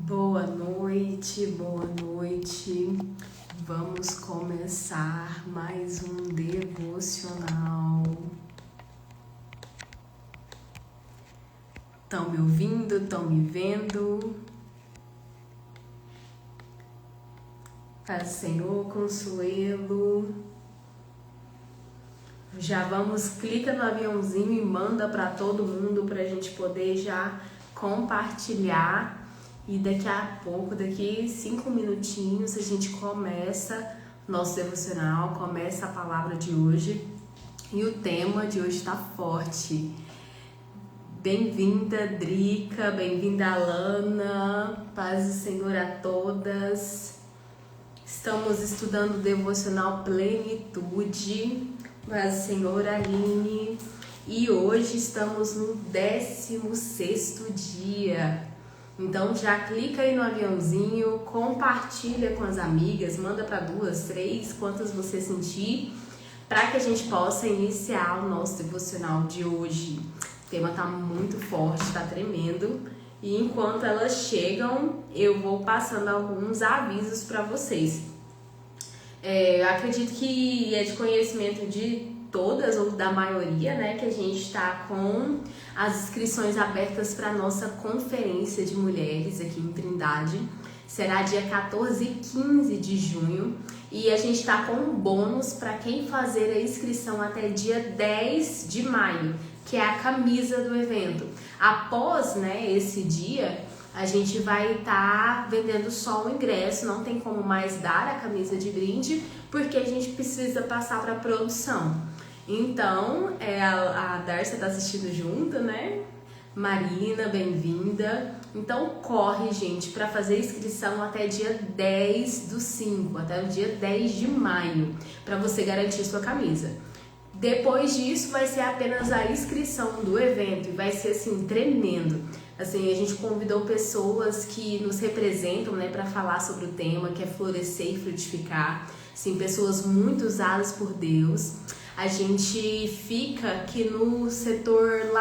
Boa noite, boa noite. Vamos começar mais um devocional. Estão me ouvindo? Estão me vendo? Paz do Senhor, Consuelo. Já vamos, clica no aviãozinho e manda para todo mundo para a gente poder já compartilhar. E daqui a pouco, daqui 5 minutinhos, a gente começa nosso devocional, começa a palavra de hoje. E o tema de hoje está forte. Bem-vinda, Drica, bem-vinda, Alana, paz do Senhor a todas. Estamos estudando o devocional Plenitude, paz do Senhor, Aline. E hoje estamos no 16º dia. Então já clica aí no aviãozinho, compartilha com as amigas, manda para 2, 3, quantas você sentir, para que a gente possa iniciar o nosso devocional de hoje. O tema tá muito forte, tá tremendo, e enquanto elas chegam, eu vou passando alguns avisos para vocês. Eu acredito que é de conhecimento de todas ou da maioria, né, que a gente está com as inscrições abertas para a nossa conferência de mulheres aqui em Trindade. Será dia 14 e 15 de junho e a gente está com um bônus para quem fazer a inscrição até dia 10 de maio, que é a camisa do evento. Após, né, esse dia, a gente vai estar vendendo só o ingresso, não tem como mais dar a camisa de brinde, porque a gente precisa passar para a produção. Então, a Darcia está assistindo junto, né? Marina, bem-vinda. Então, corre, gente, para fazer inscrição até dia 10/5, até o dia 10 de maio, para você garantir sua camisa. Depois disso, vai ser apenas a inscrição do evento e vai ser, assim, tremendo. Assim, a gente convidou pessoas que nos representam, né, para falar sobre o tema, que é florescer e frutificar. Assim, pessoas muito usadas por Deus. A gente fica aqui no setor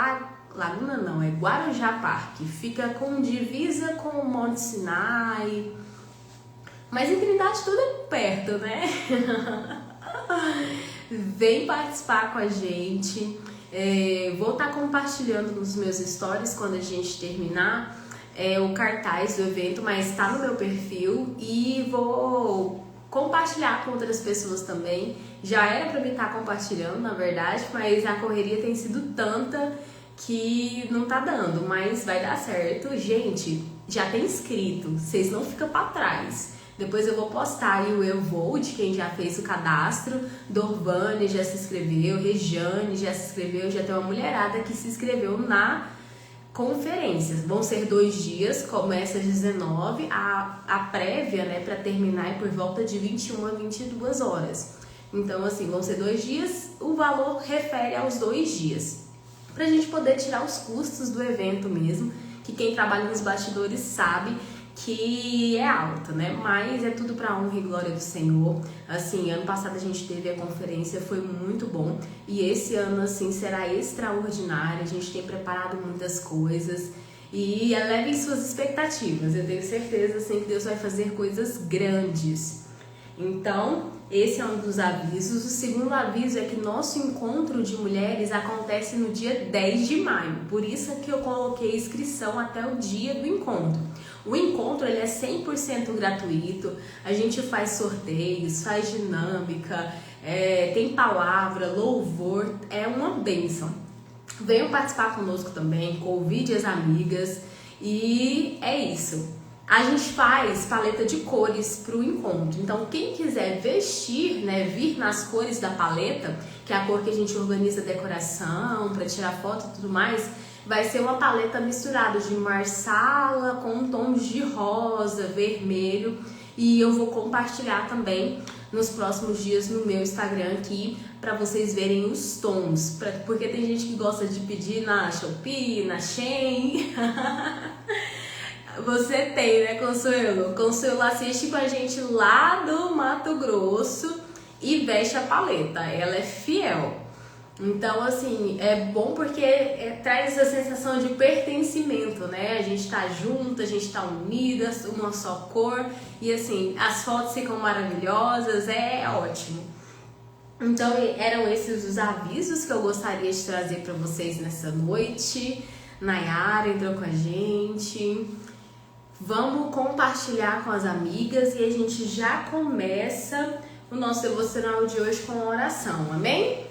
Laguna não, é Guarujá Parque. Fica com divisa com o Monte Sinai. Mas em Trindade tudo é perto, né? Vem participar com a gente. Vou estar compartilhando nos meus stories quando a gente terminar o cartaz do evento, mas está no meu perfil e vou compartilhar com outras pessoas também. Já era para mim estar compartilhando, na verdade, mas a correria tem sido tanta que não tá dando, mas vai dar certo. Gente, já tem inscrito, vocês não ficam para trás. Depois eu vou postar aí o Eu Vou, de quem já fez o cadastro. Dorvane já se inscreveu, Rejane já se inscreveu, já tem uma mulherada que se inscreveu na conferência. Vão ser 2 dias, começa às 19, a prévia, né, para terminar é por volta de 21 a 22 horas. Então, assim, vão ser 2 dias, o valor refere aos 2 dias. Pra gente poder tirar os custos do evento mesmo, que quem trabalha nos bastidores sabe que é alto, né? Mas é tudo para honra e glória do Senhor. Assim, ano passado a gente teve a conferência, foi muito bom. E esse ano, assim, será extraordinário. A gente tem preparado muitas coisas. E elevem suas expectativas. Eu tenho certeza, assim, que Deus vai fazer coisas grandes. Então, esse é um dos avisos. O segundo aviso é que nosso encontro de mulheres acontece no dia 10 de maio. Por isso é que eu coloquei inscrição até o dia do encontro. O encontro ele é 100% gratuito, a gente faz sorteios, faz dinâmica, tem palavra, louvor, é uma bênção. Venham participar conosco também, convide as amigas e é isso. A gente faz paleta de cores para o encontro, então quem quiser vestir, né, vir nas cores da paleta, que é a cor que a gente organiza a decoração, para tirar foto e tudo mais, vai ser uma paleta misturada de marsala com tons de rosa, vermelho, e eu vou compartilhar também nos próximos dias no meu Instagram aqui para vocês verem os tons, porque tem gente que gosta de pedir na Shopee, na Shein. Você tem, né, Consuelo? Consuelo assiste com a gente lá do Mato Grosso e veste a paleta, ela é fiel. Então, assim, é bom porque traz essa sensação de pertencimento, né? A gente tá junto, a gente tá unidas, uma só cor. E, assim, as fotos ficam maravilhosas, é ótimo. Então, eram esses os avisos que eu gostaria de trazer para vocês nessa noite. Nayara entrou com a gente. Vamos compartilhar com as amigas e a gente já começa o nosso devocional de hoje com a oração, amém?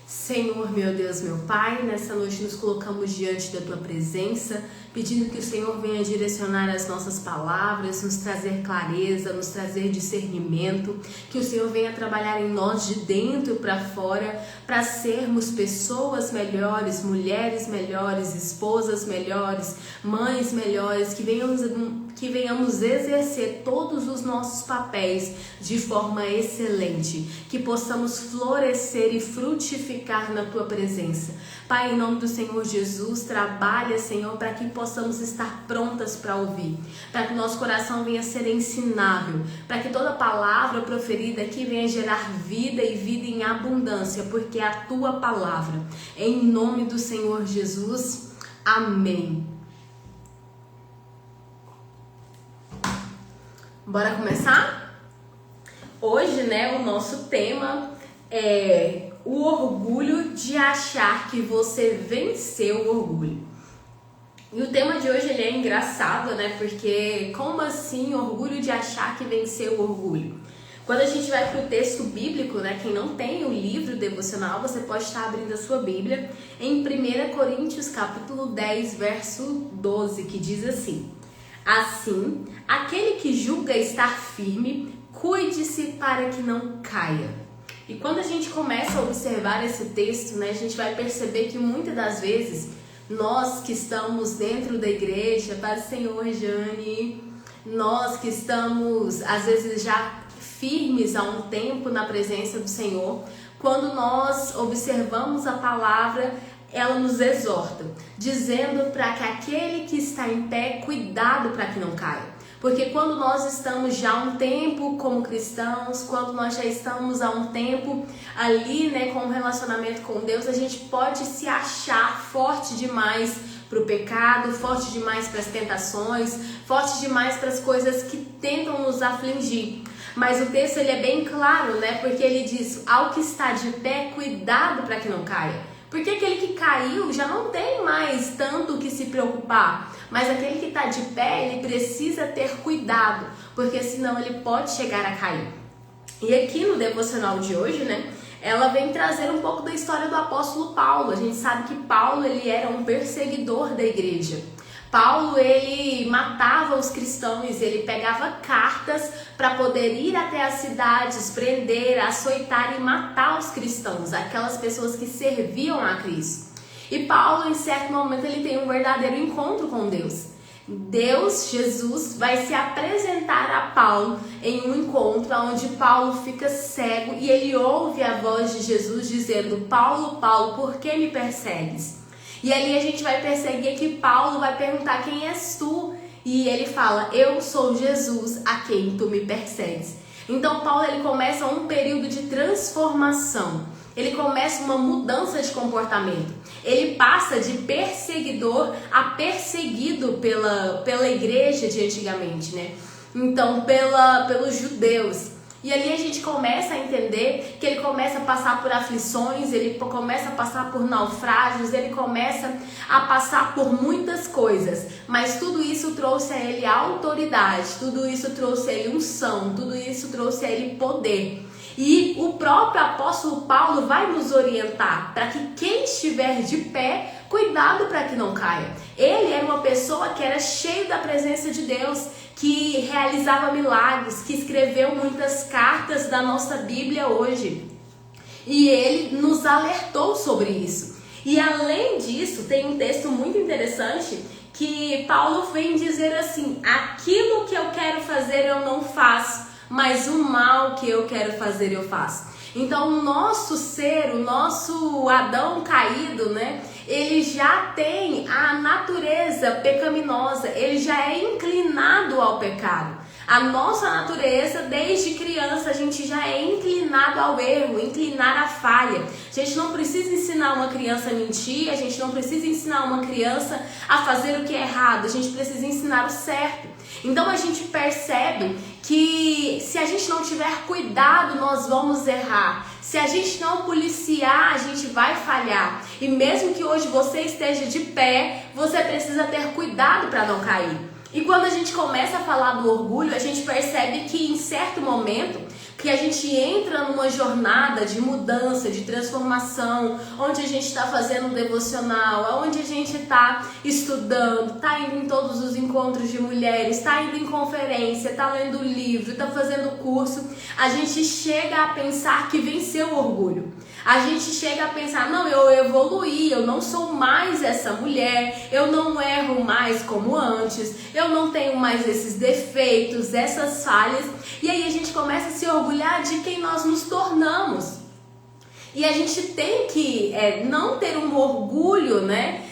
Senhor, meu Deus, meu Pai, nessa noite nos colocamos diante da Tua presença, pedindo que o Senhor venha direcionar as nossas palavras, nos trazer clareza, nos trazer discernimento, que o Senhor venha trabalhar em nós de dentro para fora, para sermos pessoas melhores, mulheres melhores, esposas melhores, mães melhores, que venhamos exercer todos os nossos papéis de forma excelente, que possamos florescer e frutificar na Tua presença. Pai, em nome do Senhor Jesus, trabalha, Senhor, para que possamos estar prontas para ouvir, para que nosso coração venha ser ensinável, para que toda palavra proferida aqui venha gerar vida e vida em abundância, porque é a Tua palavra. Em nome do Senhor Jesus, amém. Bora começar? Hoje, né, o nosso tema é o orgulho de achar que você venceu o orgulho. E o tema de hoje ele é engraçado, né? Porque como assim orgulho de achar que venceu o orgulho? Quando a gente vai para o texto bíblico, né? Quem não tem o livro devocional, você pode estar abrindo a sua Bíblia em 1 Coríntios capítulo 10, verso 12, que diz assim: assim, aquele que julga estar firme, cuide-se para que não caia. E quando a gente começa a observar esse texto, né, a gente vai perceber que muitas das vezes nós que estamos dentro da igreja, para o Senhor, Jane, nós que estamos às vezes já firmes há um tempo na presença do Senhor, quando nós observamos a palavra, ela nos exorta, dizendo para que aquele que está em pé, cuidado para que não caia. Porque quando nós estamos já há um tempo como cristãos, quando nós já estamos há um tempo ali, né, com um relacionamento com Deus, a gente pode se achar forte demais para o pecado, forte demais para as tentações, forte demais para as coisas que tentam nos afligir. Mas o texto ele é bem claro, né, porque ele diz, ao que está de pé, cuidado para que não caia. Porque aquele que caiu já não tem mais tanto o que se preocupar. Mas aquele que está de pé, ele precisa ter cuidado, porque senão ele pode chegar a cair. E aqui no devocional de hoje, né, ela vem trazer um pouco da história do apóstolo Paulo. A gente sabe que Paulo ele era um perseguidor da igreja. Paulo, ele matava os cristãos, ele pegava cartas para poder ir até as cidades, prender, açoitar e matar os cristãos, aquelas pessoas que serviam a Cristo. E Paulo, em certo momento, ele tem um verdadeiro encontro com Deus. Deus, Jesus, vai se apresentar a Paulo em um encontro onde Paulo fica cego e ele ouve a voz de Jesus dizendo: Paulo, Paulo, por que me persegues? E ali a gente vai perceber que Paulo vai perguntar: quem és tu? E ele fala: eu sou Jesus a quem tu me persegues. Então Paulo ele começa um período de transformação. Ele começa uma mudança de comportamento. Ele passa de perseguidor a perseguido pela igreja de antigamente, né? Então, pelos judeus. E ali a gente começa a entender que ele começa a passar por aflições, ele começa a passar por naufrágios, ele começa a passar por muitas coisas. Mas tudo isso trouxe a ele autoridade, tudo isso trouxe a ele unção, tudo isso trouxe a ele poder. E o próprio apóstolo Paulo vai nos orientar para que quem estiver de pé, cuidado para que não caia. Ele era uma pessoa que era cheio da presença de Deus, que realizava milagres, que escreveu muitas cartas da nossa Bíblia hoje. E ele nos alertou sobre isso. E além disso, tem um texto muito interessante que Paulo vem dizer assim: aquilo que eu quero fazer eu não faço, mas o mal que eu quero fazer eu faço. Então o nosso ser, o nosso Adão caído, né? ele já tem a natureza pecaminosa, ele já é inclinado ao pecado. A nossa natureza, desde criança, a gente já é inclinado ao erro, inclinado à falha. A gente não precisa ensinar uma criança a mentir, a gente não precisa ensinar uma criança a fazer o que é errado, a gente precisa ensinar o certo. Então a gente percebe que se a gente não tiver cuidado, nós vamos errar. Se a gente não policiar, a gente vai falhar. E mesmo que hoje você esteja de pé, você precisa ter cuidado para não cair. E quando a gente começa a falar do orgulho, a gente percebe que em certo momento, que a gente entra numa jornada de mudança, de transformação, onde a gente está fazendo um devocional, onde a gente está estudando, está indo em todos os encontros de mulheres, está indo em conferência, está lendo livro, está fazendo curso, a gente chega a pensar que venceu o orgulho. A gente chega a pensar, não, eu evoluí, eu não sou mais essa mulher, eu não erro mais como antes, eu não tenho mais esses defeitos, essas falhas. E aí a gente começa a se orgulhar de quem nós nos tornamos. E a gente tem que não ter um orgulho, né?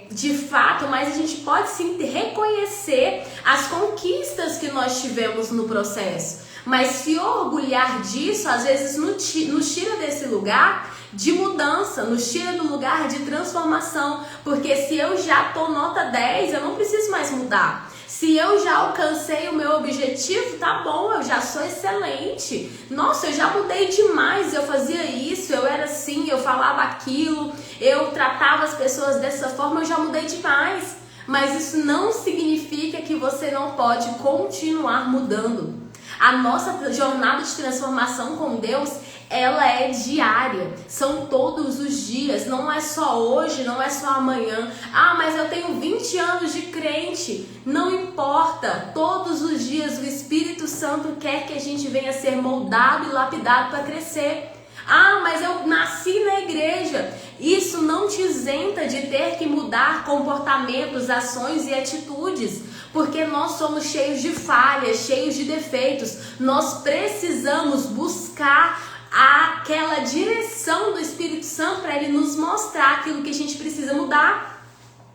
De fato, mas a gente pode sim reconhecer as conquistas que nós tivemos no processo. Mas se orgulhar disso, às vezes nos tira desse lugar de mudança, nos tira do lugar de transformação. Porque se eu já tô nota 10, eu não preciso mais mudar. Se eu já alcancei o meu objetivo, tá bom, eu já sou excelente. Nossa, eu já mudei demais, eu fazia isso, eu era assim, eu falava aquilo, eu tratava as pessoas dessa forma, eu já mudei demais. Mas isso não significa que você não pode continuar mudando. A nossa jornada de transformação com Deus, ela é diária, são todos os dias, não é só hoje, não é só amanhã. Ah, mas eu tenho 20 anos de crente, não importa, todos os dias o Espírito Santo quer que a gente venha ser moldado e lapidado para crescer. Ah, mas eu nasci na igreja. Isso não te isenta de ter que mudar comportamentos, ações e atitudes, porque nós somos cheios de falhas, cheios de defeitos. Nós precisamos buscar aquela direção do Espírito Santo para ele nos mostrar aquilo que a gente precisa mudar.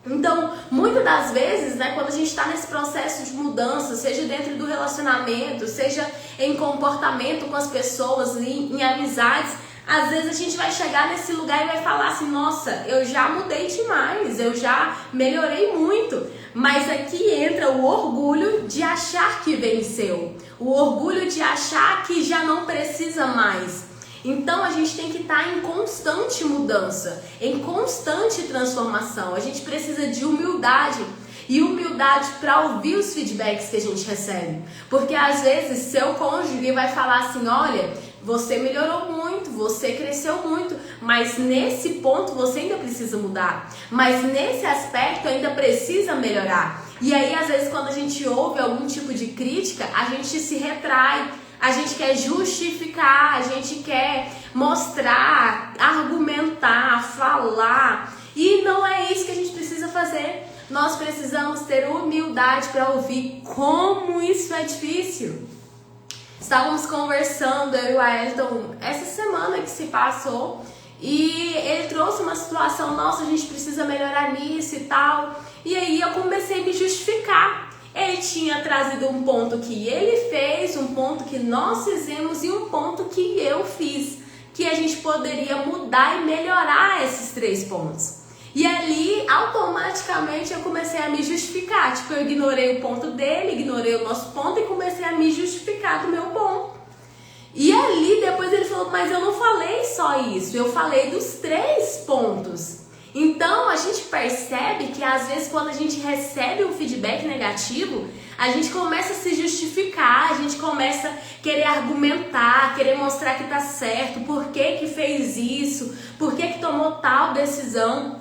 Então, muitas das vezes, né, quando a gente está nesse processo de mudança, seja dentro do relacionamento, seja em comportamento com as pessoas, em amizades, às vezes a gente vai chegar nesse lugar e vai falar assim, nossa, eu já mudei demais, eu já melhorei muito. Mas aqui entra o orgulho de achar que venceu, o orgulho de achar que já não precisa mais. Então a gente tem que estar em constante mudança, em constante transformação. A gente precisa de humildade. E humildade para ouvir os feedbacks que a gente recebe. Porque às vezes seu cônjuge vai falar assim, olha, você melhorou muito, você cresceu muito, mas nesse ponto você ainda precisa mudar. Mas nesse aspecto ainda precisa melhorar. E aí às vezes quando a gente ouve algum tipo de crítica, a gente se retrai. A gente quer justificar, a gente quer mostrar, argumentar, falar. E não é isso que a gente precisa fazer. Nós precisamos ter humildade para ouvir como isso é difícil. Estávamos conversando, eu e o Ayrton, essa semana que se passou, e ele trouxe uma situação, nossa, a gente precisa melhorar nisso e tal. E aí eu comecei a me justificar. Ele tinha trazido um ponto que ele fez, um ponto que nós fizemos e um ponto que eu fiz, que a gente poderia mudar e melhorar esses 3 pontos. E ali, automaticamente, eu comecei a me justificar. Tipo, eu ignorei o ponto dele, ignorei o nosso ponto e comecei a me justificar do meu ponto. E ali, depois ele falou, mas eu não falei só isso, eu falei dos 3 pontos. Então, a gente percebe que às vezes quando a gente recebe um feedback negativo, a gente começa a se justificar, a gente começa a querer argumentar, querer mostrar que tá certo, por que fez isso, por que tomou tal decisão.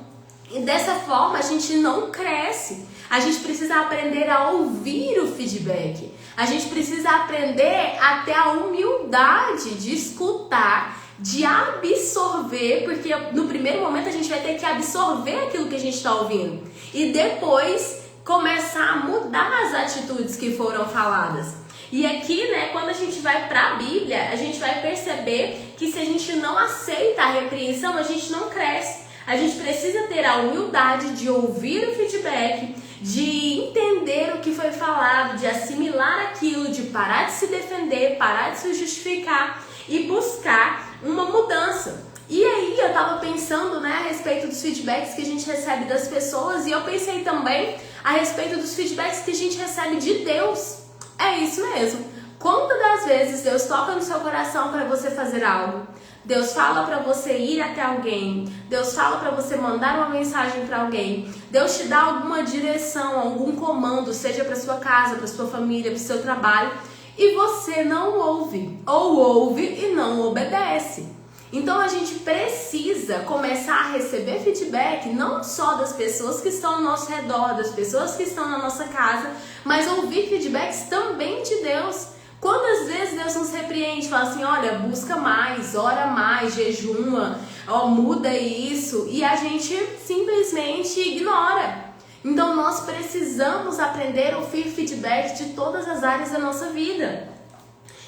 E dessa forma a gente não cresce. A gente precisa aprender a ouvir o feedback. A gente precisa aprender a ter a humildade de escutar, de absorver, porque no primeiro momento a gente vai ter que absorver aquilo que a gente está ouvindo e depois começar a mudar as atitudes que foram faladas. E aqui, né, quando a gente vai para a Bíblia, a gente vai perceber que se a gente não aceita a repreensão, a gente não cresce. A gente precisa ter a humildade de ouvir o feedback, de entender o que foi falado, de assimilar aquilo, de parar de se defender, parar de se justificar e buscar uma mudança. E aí eu tava pensando, né, a respeito dos feedbacks que a gente recebe das pessoas, e eu pensei também a respeito dos feedbacks que a gente recebe de Deus. É isso mesmo. Quantas das vezes Deus toca no seu coração para você fazer algo? Deus fala para você ir até alguém. Deus fala para você mandar uma mensagem para alguém. Deus te dá alguma direção, algum comando, seja para sua casa, para sua família, para o seu trabalho, e você não ouve, ou ouve e não obedece. Então a gente precisa começar a receber feedback não só das pessoas que estão ao nosso redor, das pessoas que estão na nossa casa, mas ouvir feedbacks também de Deus. Quantas vezes Deus nos repreende, fala assim, olha, busca mais, ora mais, jejuma, ó, muda isso, e a gente simplesmente ignora. Então nós precisamos aprender a ouvir feedback de todas as áreas da nossa vida.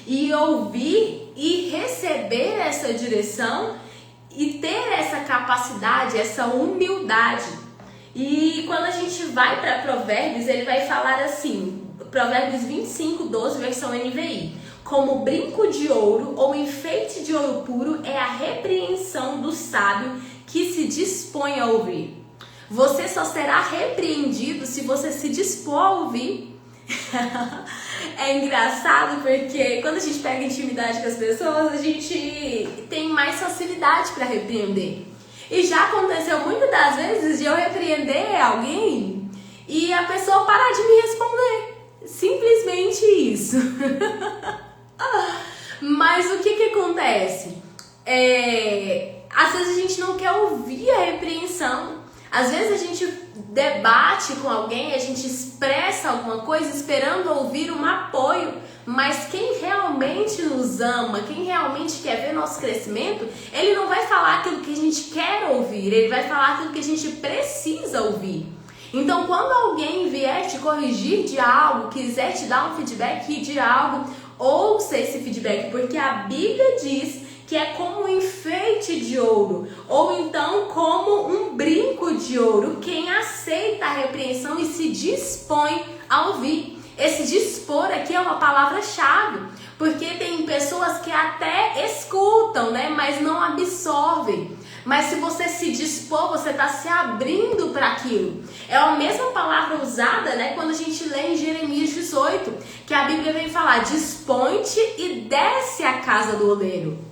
E ouvir e receber essa direção e ter essa capacidade, essa humildade. E quando a gente vai para Provérbios, ele vai falar assim, Provérbios 25:12, versão NVI. Como brinco de ouro ou enfeite de ouro puro é a repreensão do sábio que se dispõe a ouvir. Você só será repreendido se você se dispor a ouvir. É engraçado porque quando a gente pega intimidade com as pessoas, a gente tem mais facilidade para repreender. E já aconteceu muitas das vezes de eu repreender alguém e a pessoa parar de me responder. Simplesmente isso. Mas o que acontece? Às vezes a gente não quer ouvir a repreensão. Às vezes a gente debate com alguém, a gente expressa alguma coisa esperando ouvir um apoio, mas quem realmente nos ama, quem realmente quer ver nosso crescimento, ele não vai falar aquilo que a gente quer ouvir, ele vai falar aquilo que a gente precisa ouvir. Então, quando alguém vier te corrigir de algo, quiser te dar um feedback de algo, ouça esse feedback, porque a Bíblia diz que é como um enfeite de ouro, ou então como um brinco de ouro, quem aceita a repreensão e se dispõe a ouvir. Esse dispor aqui é uma palavra-chave, porque tem pessoas que até escutam, né, mas não absorvem. Mas se você se dispor, você está se abrindo para aquilo. É a mesma palavra usada, né, quando a gente lê em Jeremias 18, que a Bíblia vem falar, dispõe-te e desce à casa do oleiro.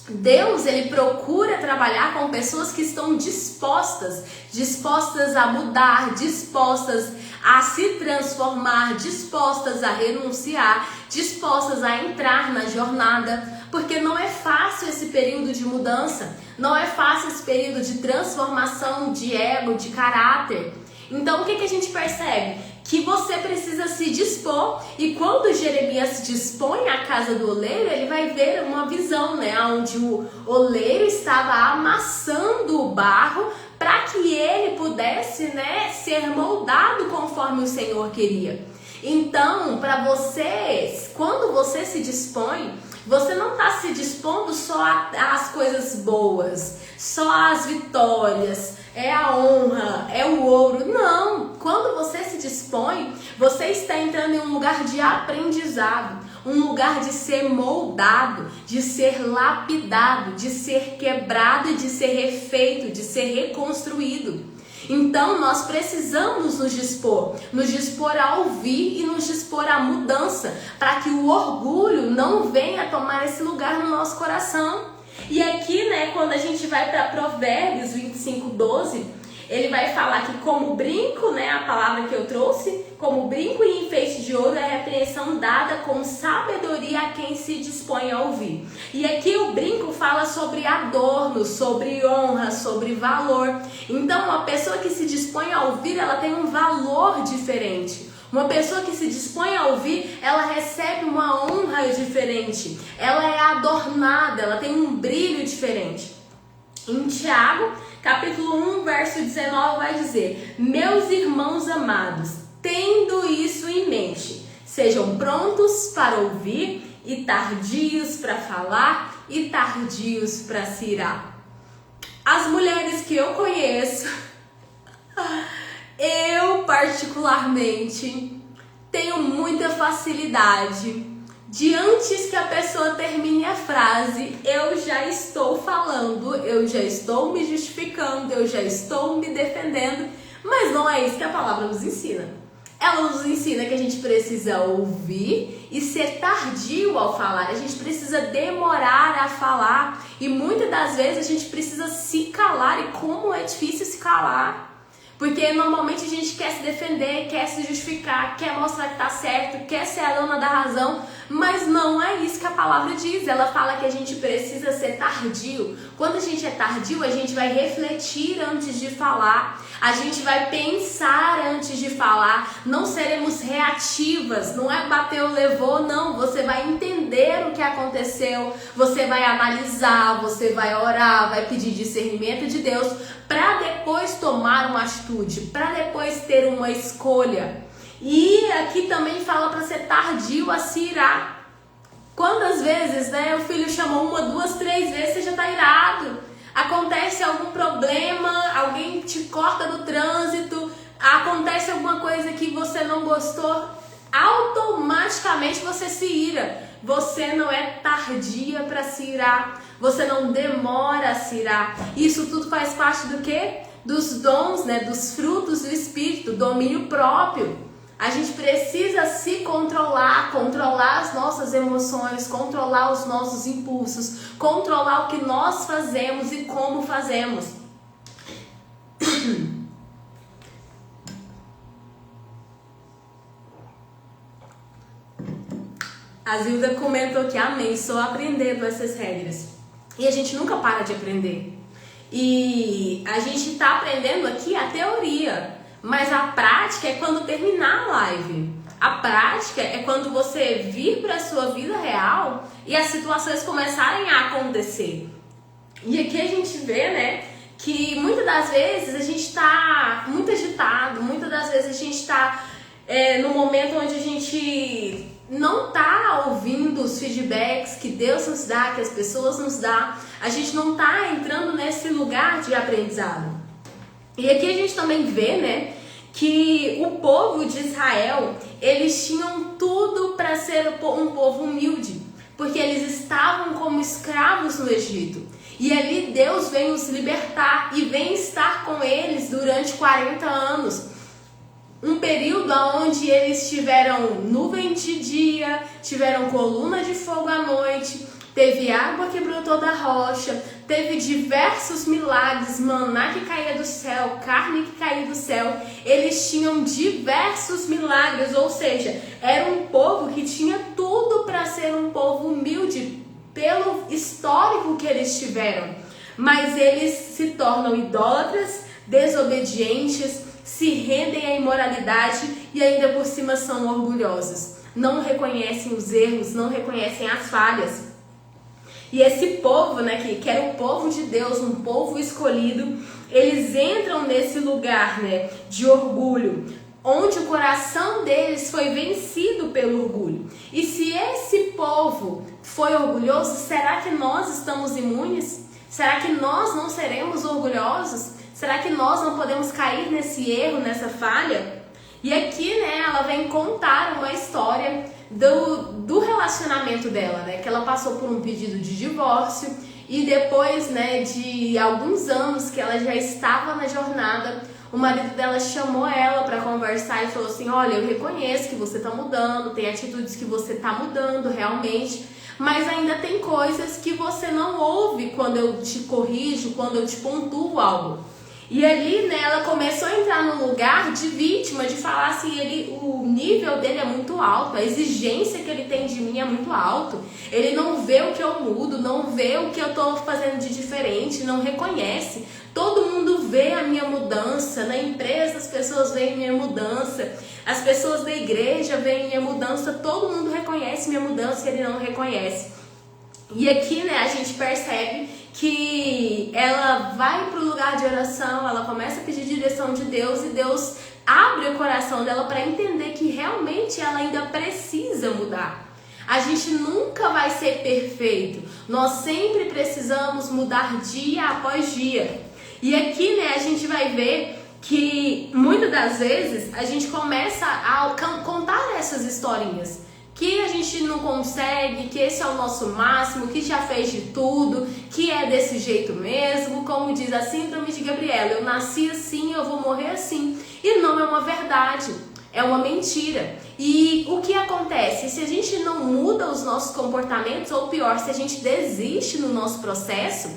Deus, ele procura trabalhar com pessoas que estão dispostas a mudar, dispostas a se transformar, dispostas a renunciar, dispostas a entrar na jornada, porque não é fácil esse período de mudança, não é fácil esse período de transformação de ego, de caráter. Então o que a gente percebe? Que você precisa se dispor, e quando Jeremias se dispõe à casa do oleiro, ele vai ver uma visão, né, onde o oleiro estava amassando o barro para que ele pudesse, né, ser moldado conforme o Senhor queria. Então, para você, quando você se dispõe, você não está se dispondo só às coisas boas, só às vitórias, é a honra, é o ouro. Não, quando você se dispõe, você está entrando em um lugar de aprendizado, um lugar de ser moldado, de ser lapidado, de ser quebrado e de ser refeito, de ser reconstruído. Então nós precisamos nos dispor a ouvir e nos dispor à mudança, para que o orgulho não venha tomar esse lugar no nosso coração. E aqui, né, quando a gente vai para Provérbios 25:12, ele vai falar que como brinco, né, a palavra que eu trouxe, como brinco e enfeite de ouro é a repreensão dada com sabedoria a quem se dispõe a ouvir. E aqui o brinco fala sobre adorno, sobre honra, sobre valor. Então, uma pessoa que se dispõe a ouvir, ela tem um valor diferente. Uma pessoa que se dispõe a ouvir, ela recebe uma honra diferente. Ela é adornada, ela tem um brilho diferente. Em Tiago, capítulo 1, verso 19, vai dizer: meus irmãos amados, tendo isso em mente, sejam prontos para ouvir e tardios para falar e tardios para se irar. As mulheres que eu conheço, eu particularmente tenho muita facilidade de, antes que a pessoa termine a frase, eu já estou falando, eu já estou me justificando, eu já estou me defendendo, mas não é isso que a palavra nos ensina. Ela nos ensina que a gente precisa ouvir e ser tardio ao falar. A gente precisa demorar a falar. E muitas das vezes a gente precisa se calar. E como é difícil se calar. Porque normalmente a gente quer se defender, quer se justificar, quer mostrar que tá certo, quer ser a dona da razão. Mas não é isso que a palavra diz. Ela fala que a gente precisa ser tardio. Quando a gente é tardio, a gente vai refletir antes de falar. A gente vai pensar antes de falar. Não seremos reativas. Não é bateu, levou, não. Você vai entender o que aconteceu. Você vai analisar, você vai orar, vai pedir discernimento de Deus para depois tomar uma atitude, para depois ter uma escolha. E aqui também fala para ser tardio a se irar. Quantas vezes, né, o filho chamou 1, 2, 3 vezes, você já está irado. Acontece algum problema, alguém te corta no trânsito, acontece alguma coisa que você não gostou, automaticamente você se ira. Você não é tardia para se irar, você não demora a se irar. Isso tudo faz parte do quê? Dos dons, né, dos frutos do Espírito, domínio próprio. A gente precisa se controlar, controlar as nossas emoções, controlar os nossos impulsos, controlar o que nós fazemos e como fazemos. A Zilda comentou que amém, estou aprendendo essas regras. E a gente nunca para de aprender. E a gente está aprendendo aqui a teoria. Mas a prática é quando terminar a live. A prática é quando você vir para a sua vida real e as situações começarem a acontecer. E aqui a gente vê, né, que muitas das vezes a gente está muito agitado, muitas das vezes a gente está no momento onde a gente não está ouvindo os feedbacks que Deus nos dá, que as pessoas nos dão. A gente não está entrando nesse lugar de aprendizado. E aqui a gente também vê, né, que o povo de Israel, eles tinham tudo para ser um povo humilde, porque eles estavam como escravos no Egito. E ali Deus vem os libertar e vem estar com eles durante 40 anos. Um período onde eles tiveram nuvem de dia, tiveram coluna de fogo à noite, teve água que brotou da rocha, teve diversos milagres, maná que caía do céu, carne que caía do céu. Eles tinham diversos milagres, ou seja, era um povo que tinha tudo para ser um povo humilde pelo histórico que eles tiveram. Mas eles se tornam idólatras, desobedientes, se rendem à imoralidade e ainda por cima são orgulhosos. Não reconhecem os erros, não reconhecem as falhas. E esse povo, né, que era o povo de Deus, um povo escolhido, eles entram nesse lugar, né, de orgulho, onde o coração deles foi vencido pelo orgulho. E se esse povo foi orgulhoso, será que nós estamos imunes? Será que nós não seremos orgulhosos? Será que nós não podemos cair nesse erro, nessa falha? E aqui, né, ela vem contar uma história do relacionamento dela, né? Que ela passou por um pedido de divórcio e depois, né, de alguns anos que ela já estava na jornada, o marido dela chamou ela para conversar e falou assim: olha, eu reconheço que você tá mudando, tem atitudes que você tá mudando realmente, mas ainda tem coisas que você não ouve quando eu te corrijo, quando eu te pontuo algo. E ali, né, ela começou a entrar num lugar de vítima, de falar assim, o nível dele é muito alto, a exigência que ele tem de mim é muito alto. Ele não vê o que eu mudo, não vê o que eu tô fazendo de diferente, não reconhece. Todo mundo vê a minha mudança, na empresa as pessoas veem minha mudança, as pessoas da igreja veem minha mudança, todo mundo reconhece minha mudança e ele não reconhece. E aqui, né, a gente percebe que ela vai para o lugar de oração, ela começa a pedir direção de Deus e Deus abre o coração dela para entender que realmente ela ainda precisa mudar. A gente nunca vai ser perfeito. Nós sempre precisamos mudar dia após dia. E aqui, né, a gente vai ver que muitas das vezes a gente começa a contar essas historinhas. Que a gente não consegue, que esse é o nosso máximo, que já fez de tudo, que é desse jeito mesmo, como diz a síndrome de Gabriela, eu nasci assim, eu vou morrer assim. E não é uma verdade, é uma mentira. E o que acontece? Se a gente não muda os nossos comportamentos, ou pior, se a gente desiste no nosso processo,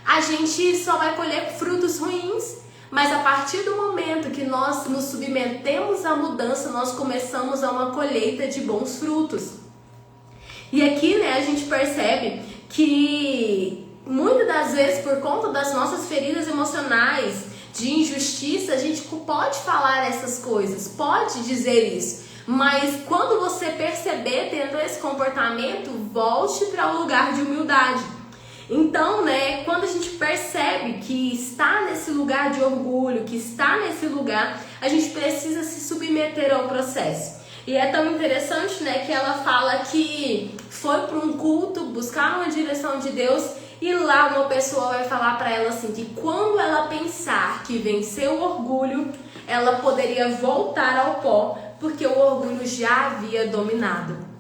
a gente só vai colher frutos ruins. Mas a partir do momento que nós nos submetemos à mudança, nós começamos a uma colheita de bons frutos. E aqui, né, a gente percebe que muitas das vezes, por conta das nossas feridas emocionais, de injustiça, a gente pode falar essas coisas, pode dizer isso. Mas quando você perceber tendo esse comportamento, volte para o lugar de humildade. Então, né, quando a gente percebe que está nesse lugar de orgulho, que está nesse lugar, a gente precisa se submeter ao processo. E é tão interessante, né, que ela fala que foi para um culto buscar uma direção de Deus e lá uma pessoa vai falar para ela assim, que quando ela pensar que venceu o orgulho, ela poderia voltar ao pó, porque o orgulho já havia dominado.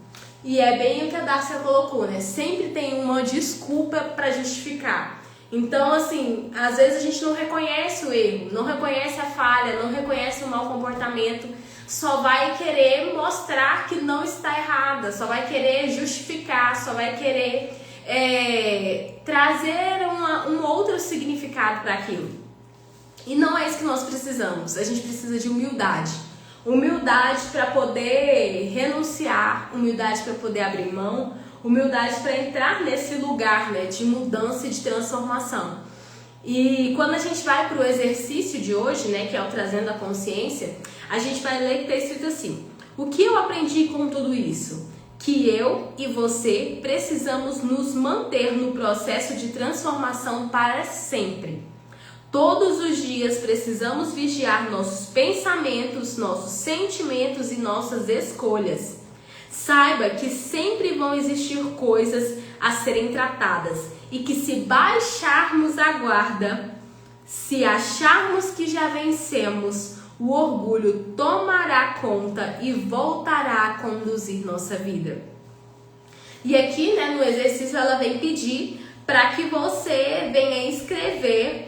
E é bem o que a Darcia colocou, né? Sempre tem uma desculpa para justificar. Então, assim, às vezes a gente não reconhece o erro, não reconhece a falha, não reconhece o mau comportamento, só vai querer mostrar que não está errada, só vai querer justificar, só vai querer trazer um outro significado para aquilo. E não é isso que nós precisamos, a gente precisa de humildade. Humildade para poder renunciar, humildade para poder abrir mão, humildade para entrar nesse lugar, né, de mudança e de transformação. E quando a gente vai para o exercício de hoje, né, que é o Trazendo a Consciência, a gente vai ler que está escrito assim: o que eu aprendi com tudo isso? Que eu e você precisamos nos manter no processo de transformação para sempre. Todos os dias precisamos vigiar nossos pensamentos, nossos sentimentos e nossas escolhas. Saiba que sempre vão existir coisas a serem tratadas e que se baixarmos a guarda, se acharmos que já vencemos, o orgulho tomará conta e voltará a conduzir nossa vida. E aqui, né, no exercício ela vem pedir para que você venha escrever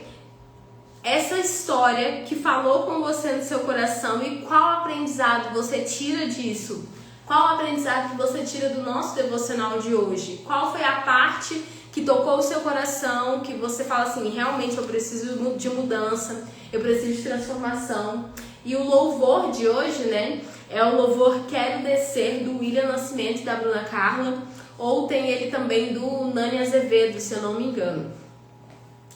essa história que falou com você no seu coração e qual aprendizado você tira disso? Qual aprendizado que você tira do nosso devocional de hoje? Qual foi a parte que tocou o seu coração, que você fala assim, realmente eu preciso de mudança, eu preciso de transformação? E o louvor de hoje, né, é o louvor Quero Descer, do William Nascimento e da Bruna Carla, ou tem ele também do Nani Azevedo, se eu não me engano.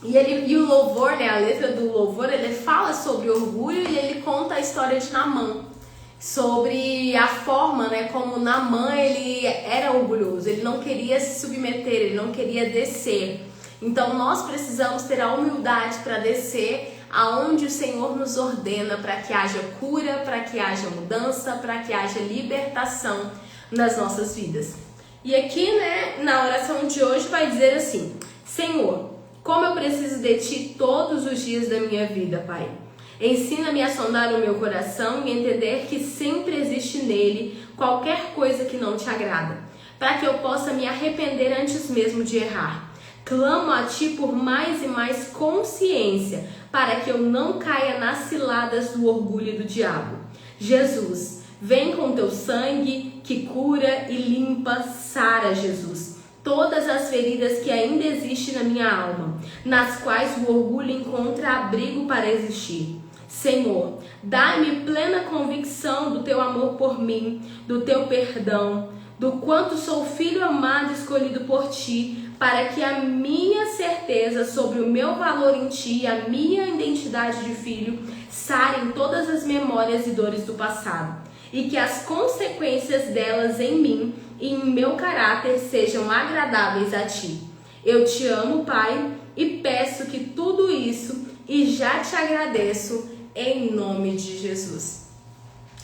E o louvor, né, a letra do louvor, ele fala sobre orgulho e ele conta a história de Naamã, sobre a forma, né, como Naamã ele era orgulhoso, ele não queria se submeter, ele não queria descer. Então nós precisamos ter a humildade para descer aonde o Senhor nos ordena, para que haja cura, para que haja mudança, para que haja libertação nas nossas vidas. E aqui, né, na oração de hoje vai dizer assim: Senhor, como eu preciso de Ti todos os dias da minha vida, Pai. Ensina-me a sondar o meu coração e entender que sempre existe nele qualquer coisa que não Te agrada, para que eu possa me arrepender antes mesmo de errar. Clamo a Ti por mais e mais consciência, para que eu não caia nas ciladas do orgulho e do diabo. Jesus, vem com Teu sangue que cura e limpa, sara, Jesus, todas as feridas que ainda existem na minha alma, nas quais o orgulho encontra abrigo para existir. Senhor, dá-me plena convicção do Teu amor por mim, do Teu perdão, do quanto sou filho amado escolhido por Ti, para que a minha certeza sobre o meu valor em Ti e a minha identidade de filho sarem todas as memórias e dores do passado, e que as consequências delas em mim e em meu caráter sejam agradáveis a Ti. Eu Te amo, Pai, e peço que tudo isso, e já Te agradeço, em nome de Jesus.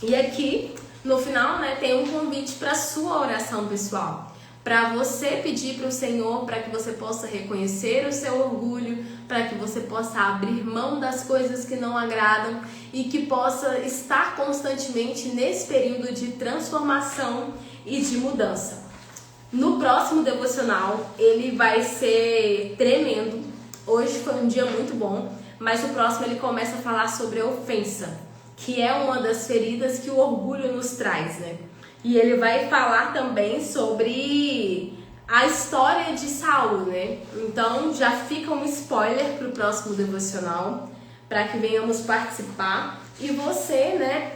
E aqui, No final, né, tem um convite para sua oração pessoal. Para você pedir para o Senhor, para que você possa reconhecer o seu orgulho, para que você possa abrir mão das coisas que não agradam e que possa estar constantemente nesse período de transformação e de mudança. No próximo devocional, ele vai ser tremendo. Hoje foi um dia muito bom, mas o próximo ele começa a falar sobre a ofensa, que é uma das feridas que o orgulho nos traz, né? E ele vai falar também sobre a história de Saul, né? Então já fica um spoiler para o próximo devocional, para que venhamos participar. E você, né,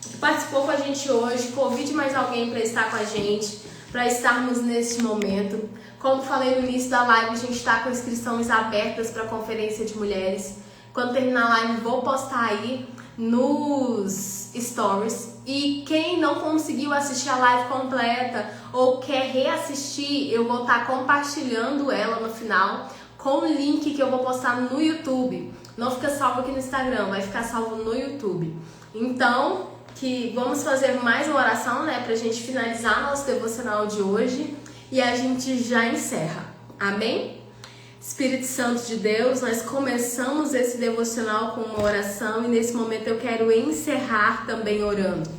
que participou com a gente hoje, convide mais alguém para estar com a gente, para estarmos nesse momento. Como falei no início da live, a gente está com inscrições abertas para a Conferência de Mulheres. Quando terminar a live, vou postar aí nos stories. E quem não conseguiu assistir a live completa ou quer reassistir, eu vou estar compartilhando ela no final com o link que eu vou postar no YouTube. Não fica salvo aqui no Instagram, vai ficar salvo no YouTube. Então, que vamos fazer mais uma oração, né, pra gente finalizar nosso devocional de hoje e a gente já encerra. Amém? Espírito Santo de Deus, nós começamos esse devocional com uma oração e nesse momento eu quero encerrar também orando.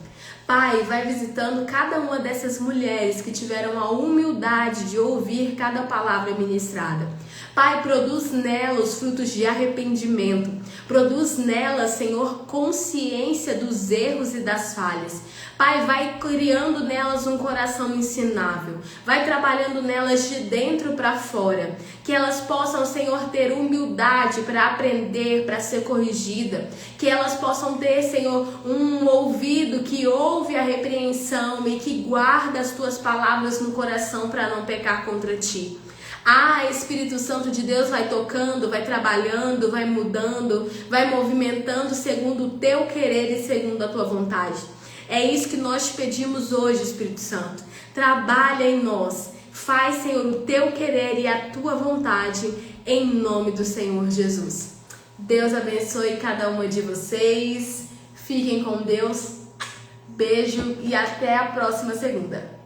Pai, vai visitando cada uma dessas mulheres que tiveram a humildade de ouvir cada palavra ministrada. Pai, produz nelas frutos de arrependimento. Produz nelas, Senhor, consciência dos erros e das falhas. Pai, vai criando nelas um coração ensinável. Vai trabalhando nelas de dentro para fora. Que elas possam, Senhor, ter humildade para aprender, para ser corrigida. Que elas possam ter, Senhor, um ouvido que ouve a repreensão e que guarda as tuas palavras no coração para não pecar contra ti. Ah, Espírito Santo de Deus vai tocando, vai trabalhando, vai mudando, vai movimentando segundo o teu querer e segundo a tua vontade. É isso que nós te pedimos hoje, Espírito Santo. Trabalha em nós. Faz, Senhor, o teu querer e a tua vontade em nome do Senhor Jesus. Deus abençoe cada uma de vocês. Fiquem com Deus. Beijo e até a próxima segunda.